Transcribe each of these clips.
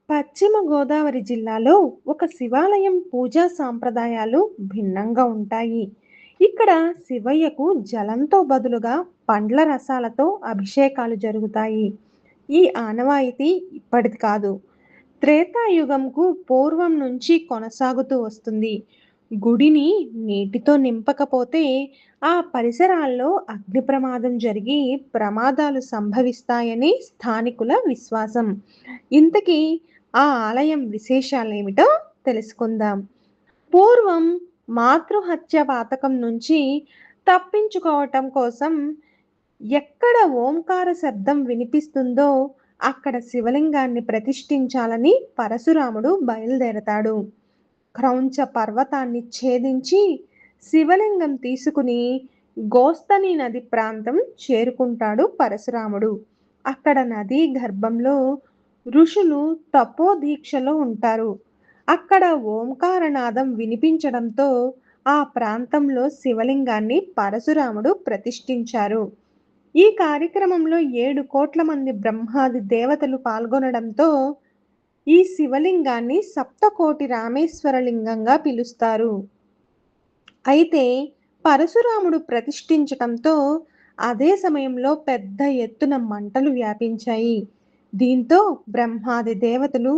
పశ్చిమ గోదావరి జిల్లాలో ఒక శివాలయం పూజా సాంప్రదాయాలు భిన్నంగా ఉంటాయి. ఇక్కడ శివయ్యకు జలంతో బదులుగా పండ్ల రసాలతో అభిషేకాలు జరుగుతాయి. ఈ ఆనవాయితీ ఇప్పటిది కాదు. త్రేతాయుగంకు పూర్వం నుంచి కొనసాగుతూ వస్తుంది. గుడిని నీటితో నింపకపోతే ఆ పరిసరాల్లో అగ్ని ప్రమాదం జరిగి ప్రమాదాలు సంభవిస్తాయని స్థానికుల విశ్వాసం. ఇంతకీ ఆ ఆలయం విశేషాలేమిటో తెలుసుకుందాం. పూర్వం మాతృహత్య పాతకం నుంచి తప్పించుకోవటం కోసం ఎక్కడ ఓంకార శబ్దం వినిపిస్తుందో అక్కడ శివలింగాన్ని ప్రతిష్ఠించాలని పరశురాముడు బయలుదేరతాడు. క్రౌంచ పర్వతాన్ని ఛేదించి శివలింగం తీసుకుని గోస్తని నది ప్రాంతం చేరుకుంటాడు పరశురాముడు. అక్కడ నదీ గర్భంలో ఋషులు తపోదీక్షలో ఉంటారు. అక్కడ ఓంకారనాదం వినిపించడంతో ఆ ప్రాంతంలో శివలింగాన్ని పరశురాముడు ప్రతిష్ఠించారు. ఈ కార్యక్రమంలో 7 కోట్ల మంది బ్రహ్మాది దేవతలు పాల్గొనడంతో ఈ శివలింగాన్ని సప్తకోటి రామేశ్వర లింగంగా పిలుస్తారు. అయితే పరశురాముడు ప్రతిష్ఠించటంతో అదే సమయంలో పెద్ద ఎత్తున మంటలు వ్యాపించాయి. దీంతో బ్రహ్మాది దేవతలు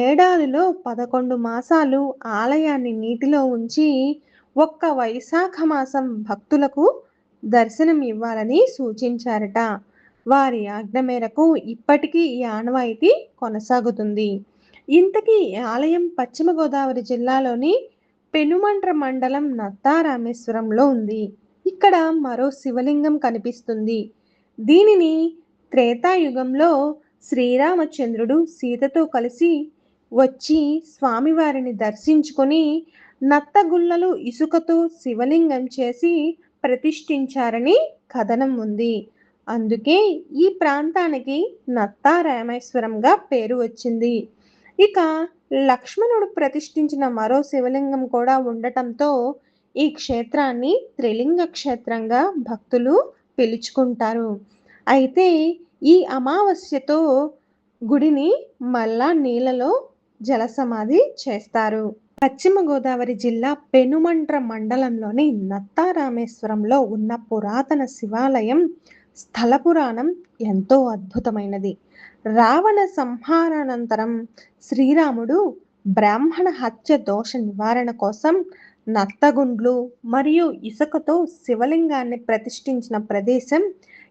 ఏడాదిలో 11 మాసాలు ఆలయాన్ని నీటిలో ఉంచి ఒక్క వైశాఖ మాసం భక్తులకు దర్శనం ఇవ్వాలని సూచించారట. వారి ఆజ్ఞ మేరకు ఇప్పటికీ ఈ ఆనవాయితీ కొనసాగుతుంది. ఇంతకీ ఈ ఆలయం పశ్చిమ గోదావరి జిల్లాలోని పెనుమంట్ర మండలం నత్తారామేశ్వరంలో ఉంది. ఇక్కడ మరో శివలింగం కనిపిస్తుంది. దీనిని త్రేతాయుగంలో శ్రీరామచంద్రుడు సీతతో కలిసి వచ్చి స్వామివారిని దర్శించుకొని నత్తగుల్లలు ఇసుకతో శివలింగం చేసి ప్రతిష్ఠించారని కథనం ఉంది. అందుకే ఈ ప్రాంతానికి నత్తారామేశ్వరంగా పేరు వచ్చింది. ఇక లక్ష్మణుడు ప్రతిష్ఠించిన మరో శివలింగం కూడా ఉండటంతో ఈ క్షేత్రాన్ని త్రిలింగ క్షేత్రంగా భక్తులు పిలుచుకుంటారు. అయితే ఈ అమావాస్యతో గుడిని మళ్ళా నీళ్ళలో జలసమాధి చేస్తారు. పశ్చిమ గోదావరి జిల్లా పెనుమంట్ర మండలంలోని నత్తారామేశ్వరంలో ఉన్న పురాతన శివాలయం స్థల పురాణం ఎంతో అద్భుతమైనది. రావణ సంహారానంతరం శ్రీరాముడు బ్రాహ్మణ హత్య దోష నివారణ కోసం నత్తగుండ్లు మరియు ఇసుకతో శివలింగాన్ని ప్రతిష్ఠించిన ప్రదేశం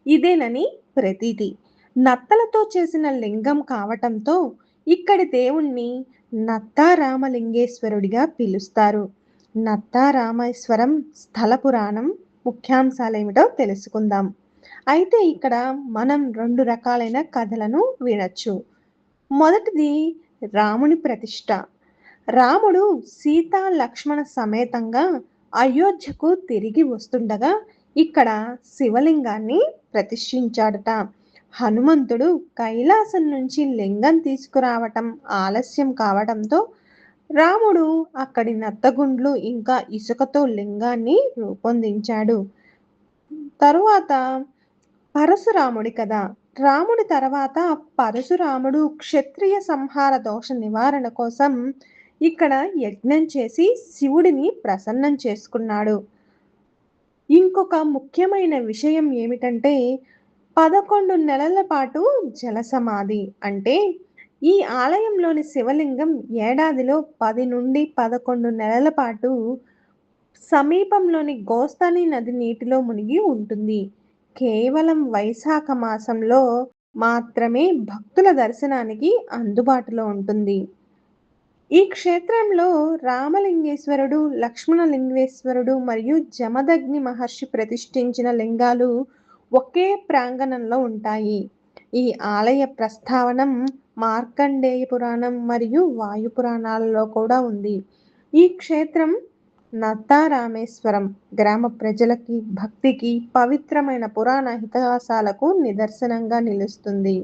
ఇదేనని ప్రతీతి. నత్తలతో చేసిన లింగం కావటంతో ఇక్కడి దేవుణ్ణి నత్తారామలింగేశ్వరుడిగా పిలుస్తారు. నత్తారామేశ్వరం స్థల పురాణం ముఖ్యాంశాలేమిటో తెలుసుకుందాం. అయితే ఇక్కడ మనం 2 రకాలైన కథలను వినొచ్చు. మొదటిది రాముని ప్రతిష్ట. రాముడు సీతా లక్ష్మణ సమేతంగా అయోధ్యకు తిరిగి వస్తుండగా ఇక్కడ శివలింగాన్ని ప్రతిష్ఠించాడట. హనుమంతుడు కైలాసం నుంచి లింగం తీసుకురావటం ఆలస్యం కావడంతో రాముడు అక్కడి నత్తగుండ్లు ఇంకా ఇసుకతో లింగాన్ని రూపొందించాడు. తరువాత పరశురాముడి కథ. రాముడి తర్వాత పరశురాముడు క్షత్రియ సంహార దోష నివారణ కోసం ఇక్కడ యజ్ఞం చేసి శివుడిని ప్రసన్నం చేసుకున్నాడు. ఇంకొక ముఖ్యమైన విషయం ఏమిటంటే 11 నెలల పాటు జలసమాధి. అంటే ఈ ఆలయంలోని శివలింగం ఏడాదిలో 10 నుండి 11 నెలల పాటు సమీపంలోని గోస్తని నది నీటిలో మునిగి ఉంటుంది. కేవలం వైశాఖ మాసంలో మాత్రమే భక్తుల దర్శనానికి అందుబాటులో ఉంటుంది. ఈ క్షేత్రంలో రామలింగేశ్వరుడు, లక్ష్మణలింగేశ్వరుడు మరియు జమదగ్ని మహర్షి ప్రతిష్ఠించిన లింగాలు ఒకే ప్రాంగణంలో ఉంటాయి. ఈ ఆలయ ప్రస్తావనం మార్కండేయ పురాణం మరియు వాయు పురాణాలలో కూడా ఉంది. ఈ క్షేత్రం నత్తారామేశ్వరం గ్రామ ప్రజలకి భక్తికి పవిత్రమైన పురాణ ఇతిహాసాలకు నిదర్శనంగా నిలుస్తుంది.